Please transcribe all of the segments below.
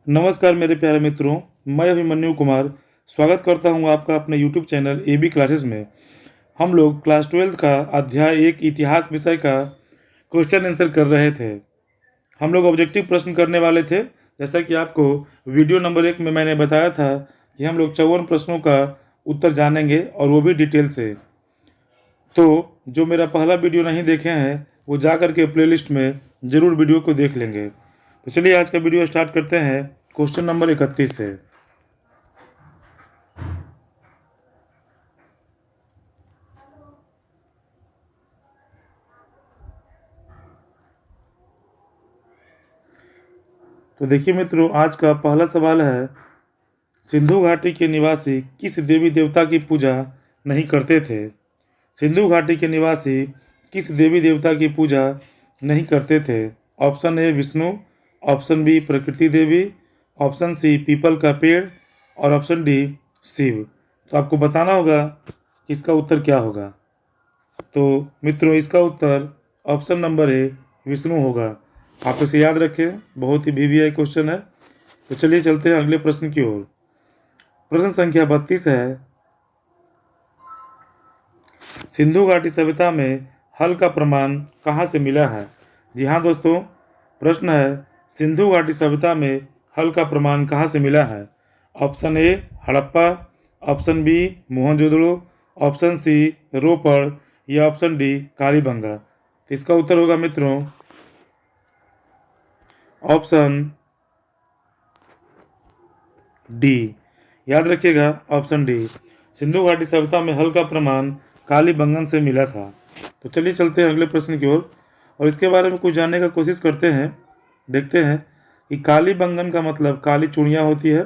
नमस्कार मेरे प्यारे मित्रों, मैं अभिमन्यु कुमार स्वागत करता हूं आपका अपने YouTube चैनल AB क्लासेस में। हम लोग क्लास 12 का अध्याय 1 इतिहास विषय का क्वेश्चन आंसर कर रहे थे। हम लोग ऑब्जेक्टिव प्रश्न करने वाले थे। जैसा कि आपको वीडियो नंबर 1 में मैंने बताया था कि हम लोग 54 प्रश्नों का उत्तर जानेंगे और वो भी डिटेल से। तो जो मेरा पहला वीडियो नहीं देखे हैं वो जा करके प्लेलिस्ट में ज़रूर वीडियो को देख लेंगे। तो चलिए आज का वीडियो स्टार्ट करते हैं क्वेश्चन नंबर 31 से। तो देखिए मित्रों, आज का पहला सवाल है, सिंधु घाटी के निवासी किस देवी देवता की पूजा नहीं करते थे? सिंधु घाटी के निवासी किस देवी देवता की पूजा नहीं करते थे? Option A Vishnu, option B Prakriti Devi, option see people का पेड़ और ऑप्शन डी शिव। तो आपको बताना होगा कि इसका उत्तर क्या होगा। तो मित्रों, इसका उत्तर ऑप्शन नंबर ए विष्णु होगा। आप इसे याद रखें, बहुत ही VVI क्वेश्चन है। तो चलिए चलते हैं अगले प्रश्न की ओर। प्रश्न संख्या 32 है, सिंधु घाटी सभ्यता में हल का प्रमाण कहाँ से मिला है? जी हाँ दोस्तों, प्रश्न है, सिंधु घाटी सभ्यता में हल का प्रमाण कहाँ से मिला है? Option A Harappa, option B Mohenjodaro, option C Ropar या ऑप्शन डी कालीबंगा। तो इसका उत्तर होगा मित्रों ऑप्शन डी। याद रखिएगा, ऑप्शन डी। सिंधु घाटी सभ्यता में हल का प्रमाण कालीबंगन से मिला था। तो चलिए चलते हैं अगले प्रश्न की ओर और इसके बारे में कुछ जानने का कोशिश करते हैं। देखते हैं कि कालीबंगन का मतलब काली चूड़ियाँ होती है।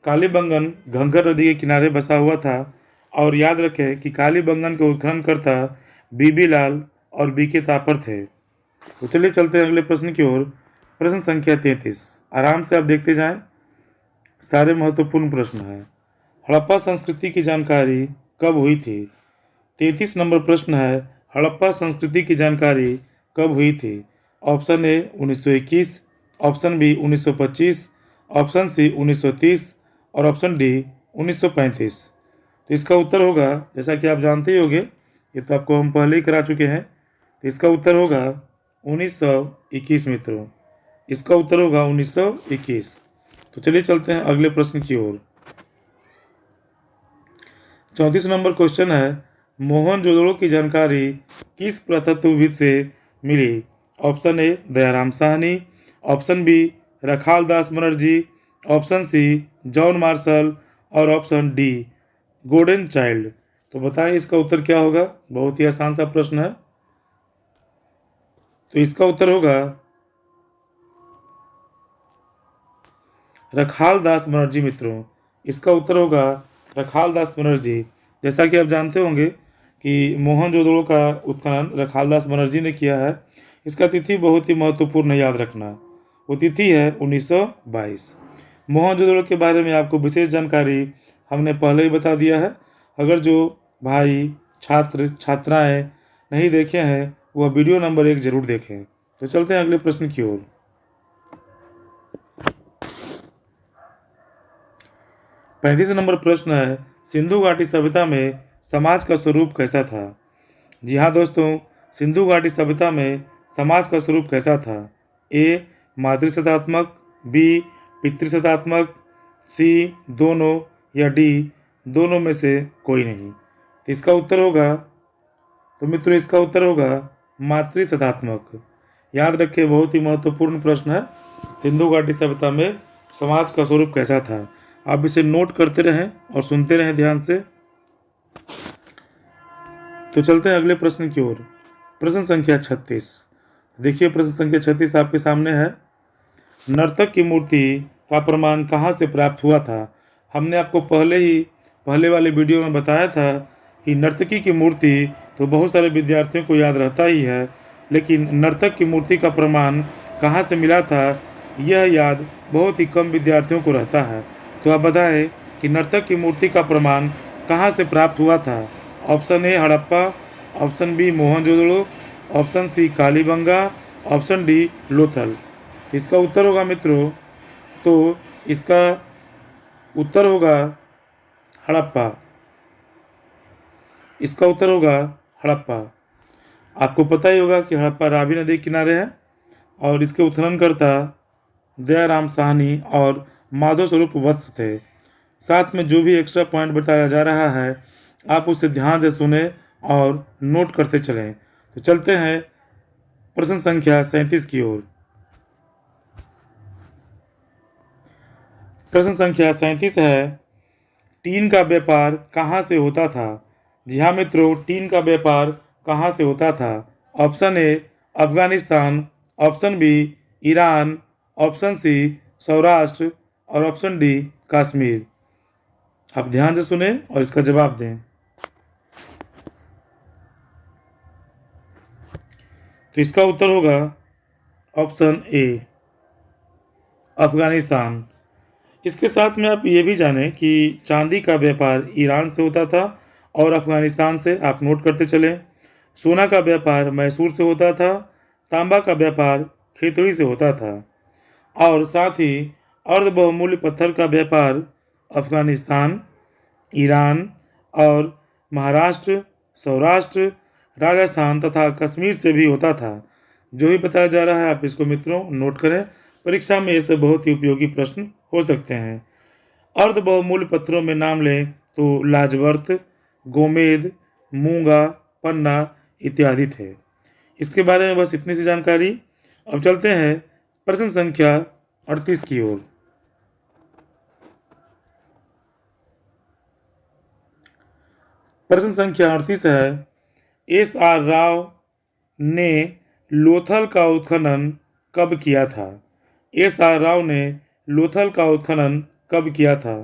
कालीबंगन घंघर नदी के किनारे बसा हुआ था और याद रखें कि कालीबंगन के उत्खननकर्ता बीबी लाल और बीके तापर थे। तो चलिए चलते हैं अगले प्रश्न की ओर। प्रश्न संख्या 33, आराम से आप देखते जाएं, सारे महत्वपूर्ण प्रश्न हैं। हड़प्पा संस्कृति की जानकारी कब हुई थी? 33 नंबर प्रश्न है, हड़प्पा संस्कृति की जानकारी कब हुई थी? Option A 1921, option B 1925, option C 1930 और ऑप्शन डी 1935। तो इसका उत्तर होगा, जैसा कि आप जानते ही होंगे, ये तो आपको हम पहले ही करा चुके हैं। तो इसका उत्तर होगा 1921 मित्रों। इसका उत्तर होगा 1921। तो चलिए चलते हैं अगले प्रश्न की ओर। 34 नंबर क्वेश्चन है, मोहनजोदड़ो की जानकारी किस पुरातत्वविद से मिली? Option A Dayaram Sahni, option B Rakhal Das Banerjee, option C John Marshall और ऑप्शन डी गोल्डन चाइल्ड। तो बताएं इसका उत्तर क्या होगा। बहुत ही आसान सा प्रश्न है। तो इसका उत्तर होगा रखाल दास बनर्जी मित्रों। इसका उत्तर होगा रखाल दास बनर्जी। जैसा कि आप जानते होंगे कि मोहनजोदड़ो का उत्खनन रखाल दास बनर्जी ने किया है। इसका तिथि बहुत ही महत्वपूर्ण है, याद रखना। वो तिथि है 1922। मोहनजोदड़ो के बारे में आपको विशेष जानकारी हमने पहले ही बता दिया है। अगर जो भाई छात्र छात्राएं नहीं देखे हैं वह वीडियो नंबर 1 जरूर देखें। तो चलते हैं अगले प्रश्न की ओर। 35 नंबर प्रश्न है, सिंधु घाटी सभ्यता में समाज का स्वरूप कैसा था? जी हाँ दोस्तों, सिंधु घाटी सभ्यता में समाज का स्वरूप कैसा था? ए मातृसत्तात्मक, बी पितृसत्तात्मक, सी दोनों या डी दोनों में से कोई नहीं। तो इसका उत्तर होगा, तो मित्रों इसका उत्तर होगा मातृसत्तात्मक। याद रखिए, बहुत ही महत्वपूर्ण प्रश्न है। सिंधु घाटी सभ्यता में समाज का स्वरूप कैसा था? आप इसे नोट करते रहें और सुनते रहें ध्यान से। तो चलते हैं अगले प्रश्न की ओर। प्रश्न संख्या 36। देखिए प्रश्न संख्या 36 आपके सामने है, नर्तक की मूर्ति का प्रमाण कहाँ से प्राप्त हुआ था? हमने आपको पहले वाले वीडियो में बताया था कि नर्तकी की मूर्ति तो बहुत सारे विद्यार्थियों को याद रहता ही है, लेकिन नर्तक की मूर्ति का प्रमाण कहाँ से मिला था यह याद बहुत ही कम विद्यार्थियों को रहता है। तो आप बताएं कि नर्तक की मूर्ति का प्रमाण कहाँ से प्राप्त हुआ था? Option A Harappa, option B Mohenjodaro, option C Kalibanga, option D Lothal. इसका उत्तर होगा मित्रों, तो इसका उत्तर होगा हड़प्पा। इसका उत्तर होगा हड़प्पा। आपको पता ही होगा कि हड़प्पा रावी नदी के किनारे है और इसके उत्खननकर्ता दयाराम साहनी और माधव स्वरूप वत्स थे। साथ में जो भी एक्स्ट्रा पॉइंट बताया जा रहा है आप उसे ध्यान से सुने और नोट करते चलें। तो चलते हैं प्रश्न संख्या 37 की ओर। प्रश्न संख्या 37 है, टीन का व्यापार कहाँ से होता था? जी हाँ मित्रों, टीन का व्यापार कहाँ से होता था? Option A Afghanistan, option B Iran, option C Saurashtra और ऑप्शन डी कश्मीर। आप ध्यान से सुने और इसका जवाब दें। तो इसका उत्तर होगा ऑप्शन ए अफगानिस्तान। इसके साथ में आप ये भी जानें कि चांदी का व्यापार ईरान से होता था और अफगानिस्तान से, आप नोट करते चलें। सोना का व्यापार मैसूर से होता था, तांबा का व्यापार खेतड़ी से होता था और साथ ही अर्ध बहुमूल्य पत्थर का व्यापार अफगानिस्तान, ईरान और महाराष्ट्र, सौराष्ट्र, राजस्थान तथा कश्मीर से भी होता था। जो भी बताया जा रहा है आप इसको मित्रों नोट करें, परीक्षा में ऐसे बहुत ही उपयोगी प्रश्न हो सकते हैं। अर्ध बहुमूल्य पत्थरों में नाम लें तो लाजवर्त, गोमेद, मूंगा, पन्ना इत्यादि थे। इसके बारे में बस इतनी सी जानकारी। अब चलते हैं प्रश्न संख्या 38 की ओर। प्रश्न संख्या 38 है, एस आर राव ने लोथल का उत्खनन कब किया था? एस आर राव ने लोथल का उत्खनन कब किया था?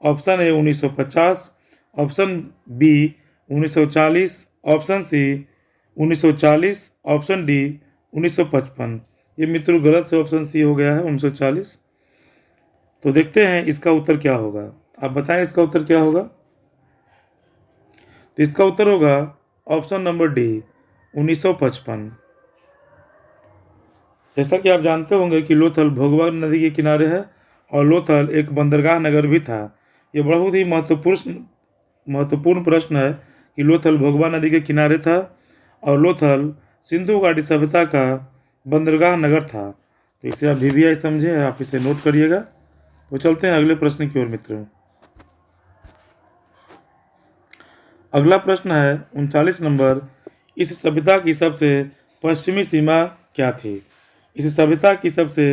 Option A 1950, option B 1940, option C 1940, option D 1955। ये मित्रों गलत से ऑप्शन सी हो गया है 1940। तो देखते हैं इसका उत्तर क्या होगा। आप बताएं इसका उत्तर क्या होगा। तो इसका उत्तर होगा ऑप्शन नंबर डी 1955। जैसा कि आप जानते होंगे कि लोथल भोगवा नदी के किनारे है और लोथल एक बंदरगाह नगर भी था। ये बहुत ही महत्वपूर्ण प्रश्न है कि लोथल भोगवा नदी के किनारे था और लोथल सिंधु घाटी सभ्यता का बंदरगाह नगर था। तो इसे आप VVI समझे, आप इसे नोट करिएगा। तो चलते हैं अगले प्रश्न की ओर मित्रों। अगला प्रश्न है 39 नंबर, इस सभ्यता की सबसे पश्चिमी सीमा क्या थी? इस सभ्यता की सबसे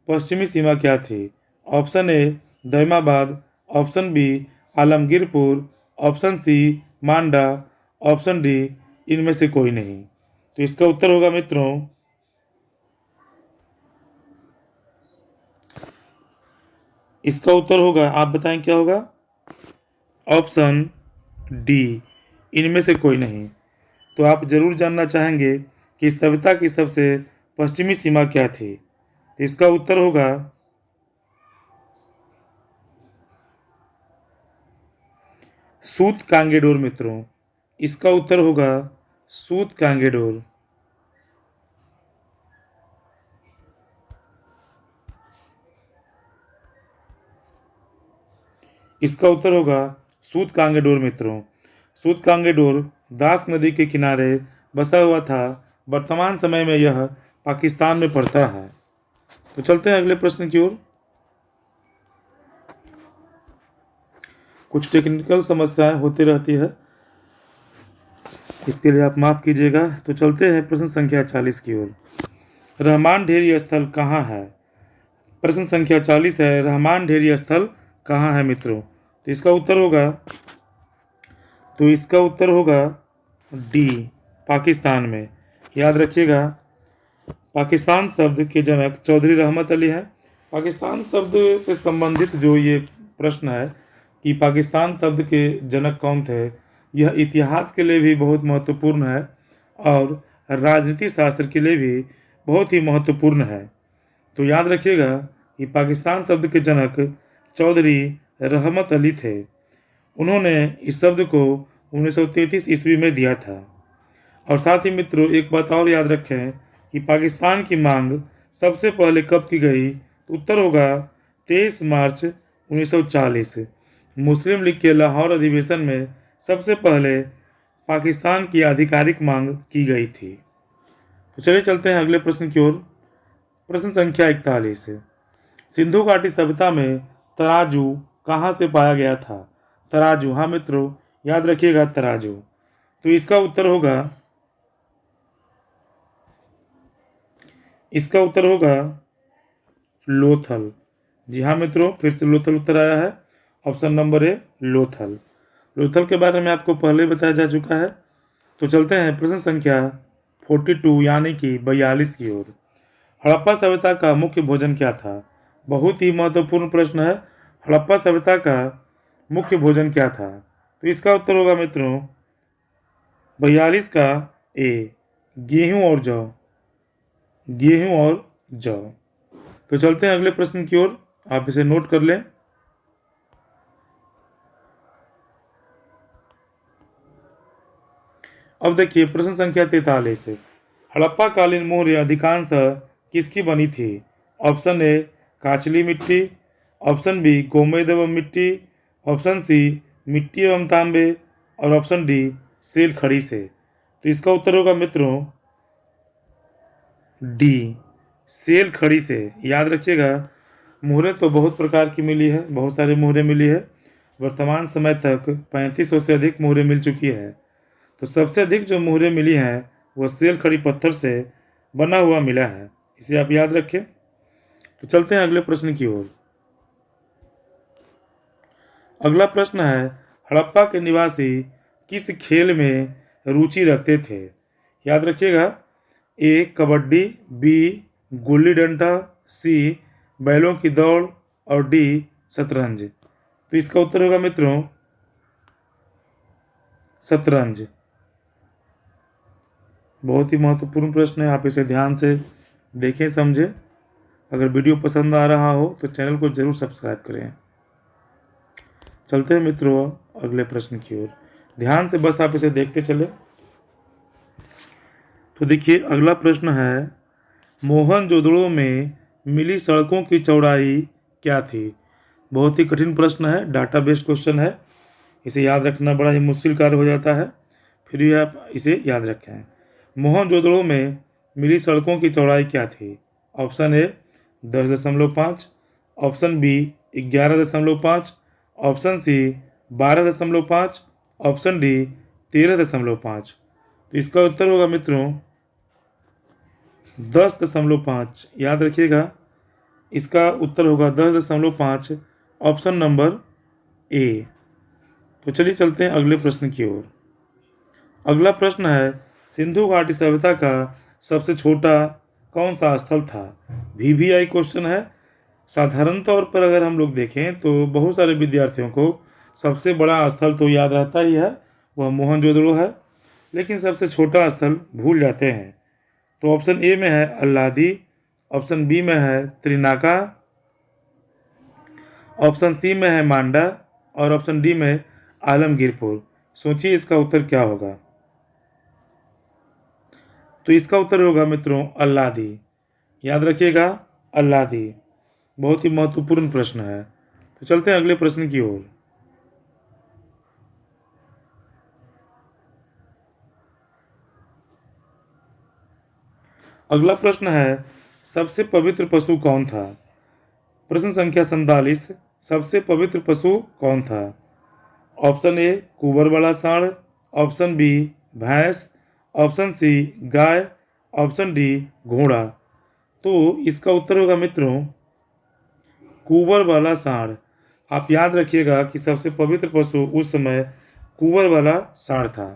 पश्चिमी सीमा क्या थी? Option A Daimabad, option B Alamgirpur, option C Manda, option D इनमें से कोई नहीं। तो इसका उत्तर होगा मित्रों इसका उत्तर होगा, आप बताएं क्या होगा? ऑप्शन डी इनमें से कोई नहीं। तो आप जरूर जानना चाहेंगे कि सभ्यता की सबसे पश्चिमी सीमा क्या थी। तो इसका उत्तर होगा सूत कांगेडोर मित्रों। इसका उत्तर होगा सूत कांगेडोर। इसका उत्तर होगा सूत कांगेडोर मित्रों। सूत कांगेडोर दास नदी के किनारे बसा हुआ था। वर्तमान समय में यह पाकिस्तान में पड़ता है। तो चलते हैं अगले प्रश्न की ओर। कुछ टेक्निकल समस्याएं होती रहती है, इसके लिए आप माफ कीजिएगा। तो चलते हैं प्रश्न संख्या 40 की ओर। रहमान ढेरी स्थल कहाँ है? प्रश्न संख्या 40 है, रहमान ढेरी स्थल कहाँ है मित्रों? तो इसका उत्तर होगा डी पाकिस्तान में। याद रखिएगा, पाकिस्तान शब्द के जनक चौधरी रहमत अली हैं। पाकिस्तान शब्द से संबंधित जो ये प्रश्न है कि पाकिस्तान शब्द के जनक कौन थे, यह इतिहास के लिए भी बहुत महत्वपूर्ण है और राजनीति शास्त्र के लिए भी बहुत ही महत्वपूर्ण है। तो याद रखिएगा कि पाकिस्तान शब्द के जनक चौधरी रहमत अली थे। उन्होंने इस शब्द को 1933 ईस्वी में दिया था। और साथ ही मित्रों एक बात और याद रखें कि पाकिस्तान की मांग सबसे पहले कब की गई? तो उत्तर होगा 23 मार्च 1940 मुस्लिम लीग के लाहौर अधिवेशन में सबसे पहले पाकिस्तान की आधिकारिक मांग की गई थी। तो चलिए चलते हैं अगले प्रश्न की ओर। प्रश्न संख्या 41। सिंधु घाटी सभ्यता में तराजू कहाँ से पाया गया था? तराजू, हाँ मित्रों याद रखिएगा तराजू। तो इसका उत्तर होगा लोथल। जी हाँ मित्रों, फिर से लोथल उत्तर आया है। Option number A Lothal. Lothal के बारे में आपको पहले ही बताया जा चुका है। तो चलते हैं प्रश्न संख्या 42 यानी कि 42 की ओर। हड़प्पा सभ्यता का मुख्य भोजन क्या था? बहुत ही महत्वपूर्ण प्रश्न है। हड़प्पा सभ्यता का मुख्य भोजन क्या था? तो इसका उत्तर होगा मित्रों 42 का ए, गेहूं और जौ। गेहूं और जौ। तो चलते हैं अगले प्रश्न की ओर, आप इसे नोट कर लें। अब देखिए प्रश्न संख्या 43। हड़प्पा कालीन मोहरें अधिकांशतः किसकी बनी थी? ऑप्शन ए काचली मिट्टी, ऑप्शन बी गोमेद एवं मिट्टी, ऑप्शन सी मिट्टी एवं तांबे और ऑप्शन डी सेल खड़ी से। तो इसका उत्तर होगा मित्रों डी, सेल खड़ी से। याद रखिएगा मोहरें तो बहुत प्रकार की मिली है, बहुत सारी मोहरें मिली है। वर्तमान समय तक 3500 से अधिक मोहरें मिल चुकी है। तो सबसे अधिक जो मोहरें मिली हैं वह सेल खड़ी पत्थर से बना हुआ मिला है, इसे आप याद रखें। तो चलते हैं अगले प्रश्न की ओर। अगला प्रश्न है हड़प्पा के निवासी किस खेल में रुचि रखते थे? याद रखिएगा ए कबड्डी, बी गुल्ली डंडा, सी बैलों की दौड़ और डी शतरंज। तो इसका उत्तर होगा मित्रों शतरंज। बहुत ही महत्वपूर्ण प्रश्न है, आप इसे ध्यान से देखें समझें। अगर वीडियो पसंद आ रहा हो तो चैनल को जरूर सब्सक्राइब करें। चलते हैं मित्रों अगले प्रश्न की ओर, ध्यान से बस आप इसे देखते चले। तो देखिए अगला प्रश्न है मोहनजोदड़ो में मिली सड़कों की चौड़ाई क्या थी? बहुत ही कठिन प्रश्न है, डाटा बेस्ड क्वेश्चन है, इसे याद रखना बड़ा ही मुश्किल कार्य हो जाता है, फिर भी आप इसे याद रखें। मोहनजोदड़ो में मिली सड़कों की चौड़ाई क्या थी? Option A 10.5, option B 11.5, option C 12.5, option D 13.5। तो इसका उत्तर होगा मित्रों 10.5। याद रखिएगा इसका उत्तर होगा 10.5, ऑप्शन नंबर ए। तो चलिए चलते हैं अगले प्रश्न की ओर। अगला प्रश्न है सिंधु घाटी सभ्यता का सबसे छोटा कौन सा स्थल था? VVI क्वेश्चन है। साधारण तौर पर अगर हम लोग देखें तो बहुत सारे विद्यार्थियों को सबसे बड़ा स्थल तो याद रहता ही है, वह मोहनजोदड़ो है, लेकिन सबसे छोटा स्थल भूल जाते हैं। तो ऑप्शन ए में है अल्लादी, ऑप्शन बी में है त्रिनाका, ऑप्शन सी में है मांडा और ऑप्शन डी में आलमगीरपुर। सोचिए इसका उत्तर क्या होगा? तो इसका उत्तर होगा मित्रों अल्लादी। याद रखिएगा अल्लादी। बहुत ही महत्वपूर्ण प्रश्न है। तो चलते हैं अगले प्रश्न की ओर। अगला प्रश्न है सबसे पवित्र पशु कौन था? प्रश्न संख्या 47। सबसे पवित्र पशु कौन था? ऑप्शन ए कुंवर वाला सांड, ऑप्शन बी भैंस, ऑप्शन सी गाय, ऑप्शन डी घोड़ा। तो इसका उत्तर होगा मित्रों कुंवर वाला सांड। आप याद रखिएगा कि सबसे पवित्र पशु उस समय कुंवर वाला सांड था।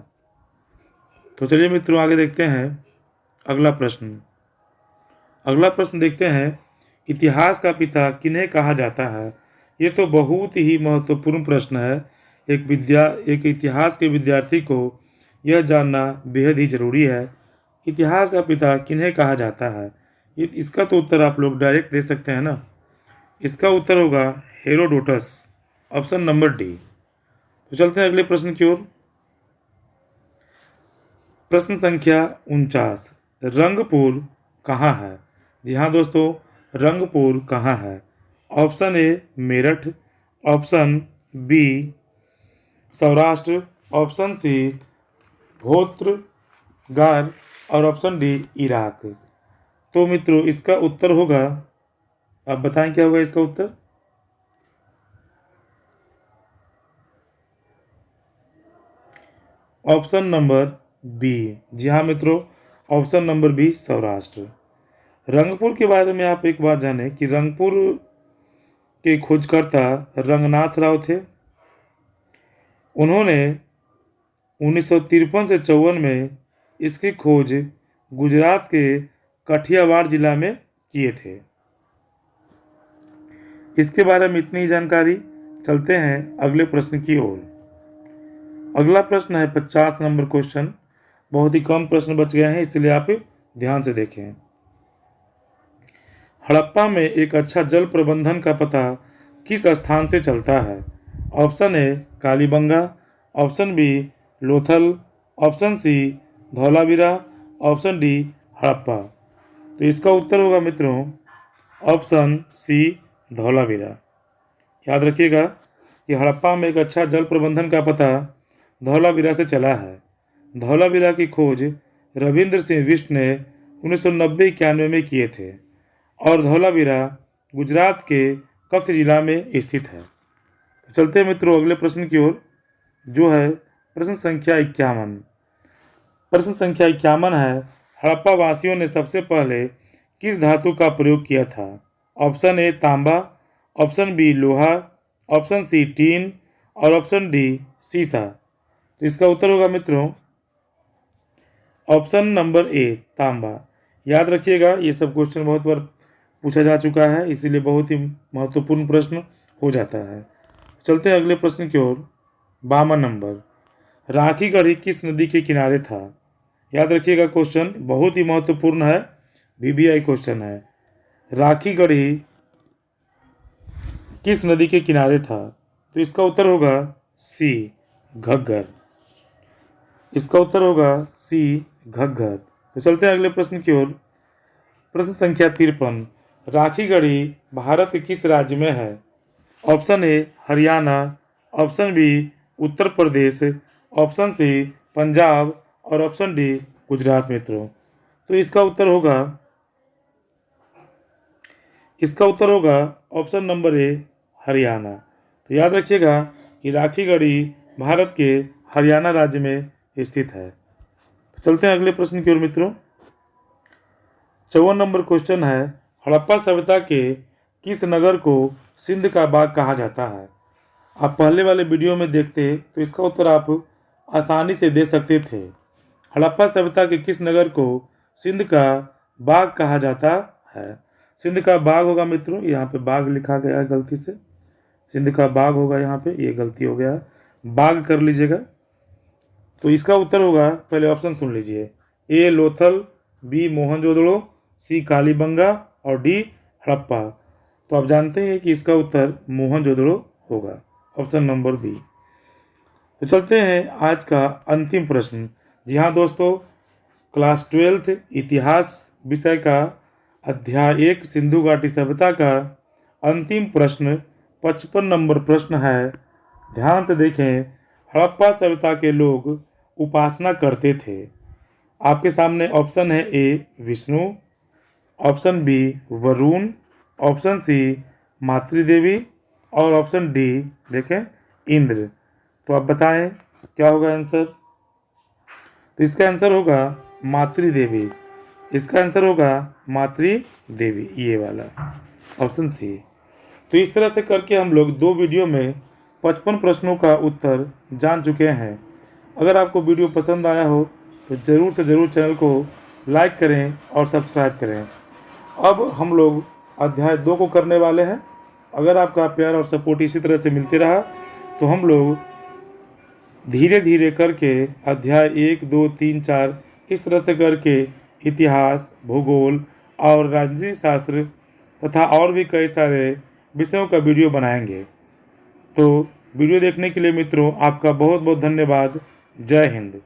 तो चलिए मित्रों आगे देखते हैं अगला प्रश्न। अगला प्रश्न देखते हैं इतिहास का पिता किन्हें कहा जाता है? ये तो बहुत ही महत्वपूर्ण प्रश्न है। एक इतिहास के विद्यार्थी को यह जानना बेहद ही जरूरी है। इतिहास का पिता किन्हें कहा जाता है? इसका तो उत्तर आप लोग डायरेक्ट दे सकते हैं ना। इसका उत्तर होगा हेरोडोटस, ऑप्शन नंबर डी। तो चलते हैं अगले प्रश्न की ओर। प्रश्न संख्या 49। रंगपुर कहाँ है? जी हाँ दोस्तों, रंगपुर कहाँ है? Option A Meerut, option B Saurashtra, option C भोत्रगार और ऑप्शन डी इराक। तो मित्रों इसका उत्तर होगा, आप बताएं क्या होगा इसका उत्तर। Option number B. जी हाँ मित्रों, option number B Saurashtra. Rangpur के बारे में आप एक बात जानें कि रंगपुर के खोजकर्ता रंगनाथ राव थे। उन्होंने 1953 से 54 में इसकी खोज गुजरात के काठियावाड़ जिला में किए थे। इसके बारे में इतनी जानकारी। चलते हैं अगले प्रश्न की ओर। अगला प्रश्न है 50 नंबर क्वेश्चन। बहुत ही कम प्रश्न बच गए हैं, इसलिए आप ध्यान से देखें। हड़प्पा में एक अच्छा जल प्रबंधन का पता किस स्थान से चलता है। Option A Kalibanga, option B Lothal, option C Dholavira, option D Harappa. तो इसका उत्तर होगा मित्रों ऑप्शन सी धौलावीरा। याद रखिएगा कि हड़प्पा में एक अच्छा जल प्रबंधन का पता धौलावीरा से चला है। धौलावीरा की खोज रविंद्र सिंह बिष्ट ने 1990-91 में किए थे और धौलावीरा गुजरात के कच्छ जिला में स्थित है। तो चलते हैं मित्रों अगले प्रश्न की ओर, जो है प्रश्न संख्या 51। प्रश्न संख्या 51 है, हड़प्पा वासियों ने सबसे पहले किस धातु का प्रयोग किया था। ऑप्शन ए तांबा, ऑप्शन बी लोहा, ऑप्शन सी टीन और ऑप्शन डी सीसा। तो इसका उत्तर होगा मित्रों ऑप्शन नंबर ए तांबा। याद रखिएगा ये सब क्वेश्चन बहुत बार पूछा जा चुका है, इसीलिए बहुत ही महत्वपूर्ण प्रश्न हो जाता है। चलते हैं अगले प्रश्न की ओर। 52 नंबर, राखी गढ़ी किस नदी के किनारे था। याद रखिएगा क्वेश्चन बहुत ही महत्वपूर्ण है, VBI क्वेश्चन है। राखी गढ़ी किस नदी के किनारे था। तो इसका उत्तर होगा सी घग्गर। इसका उत्तर होगा सी घग्गर। तो चलते हैं अगले प्रश्न की ओर। प्रश्न संख्या 53, राखी गढ़ी भारत के किस राज्य में है। Option A Haryana, option B Uttar Pradesh, option C Punjab और ऑप्शन डी गुजरात। मित्रों तो इसका उत्तर होगा ऑप्शन नंबर ए हरियाणा। तो याद रखिएगा कि राखी गढ़ी भारत के हरियाणा राज्य में स्थित है। तो चलते हैं अगले प्रश्न की ओर मित्रों। 54 नंबर क्वेश्चन है, हड़प्पा सभ्यता के किस नगर को सिंध का बाग कहा जाता है। आप पहले वाले वीडियो में देखते तो इसका उत्तर आप आसानी से दे सकते थे। हड़प्पा सभ्यता के किस नगर को सिंध का बाग कहा जाता है। सिंध का बाग होगा मित्रों, यहाँ पे बाग लिखा गया है गलती से, सिंध का बाग होगा, यहाँ पे ये गलती हो गया, बाग कर लीजिएगा। तो इसका उत्तर होगा, पहले ऑप्शन सुन लीजिए, ए लोथल, बी मोहनजोदड़ो, सी कालीबंगा और डी हड़प्पा। तो आप जानते हैं कि इसका उत्तर मोहनजोदड़ो होगा, ऑप्शन नंबर बी। तो चलते हैं आज का अंतिम प्रश्न। जी हाँ दोस्तों, क्लास 12th इतिहास विषय का अध्याय 1 सिंधु घाटी सभ्यता का अंतिम प्रश्न 55 नंबर प्रश्न है। ध्यान से देखें, हड़प्पा सभ्यता के लोग उपासना करते थे। आपके सामने ऑप्शन है A Vishnu, option B Varun, option C मातृदेवी और ऑप्शन डी देखें इंद्र। तो आप बताएं क्या होगा आंसर। तो इसका आंसर होगा मातृदेवी। इसका आंसर होगा मातृदेवी, ये वाला ऑप्शन सी। तो इस तरह से करके हम लोग 2 वीडियो में 55 प्रश्नों का उत्तर जान चुके हैं। अगर आपको वीडियो पसंद आया हो तो ज़रूर से ज़रूर चैनल को लाइक करें और सब्सक्राइब करें। अब हम लोग अध्याय 2 को करने वाले हैं। अगर आपका प्यार और सपोर्ट इसी तरह से मिलते रहा तो हम लोग धीरे धीरे करके अध्याय 1, 2, 3, 4 इस तरह से करके इतिहास, भूगोल और राजनीति शास्त्र तथा और भी कई सारे विषयों का वीडियो बनाएंगे। तो वीडियो देखने के लिए मित्रों आपका बहुत बहुत धन्यवाद। जय हिंद।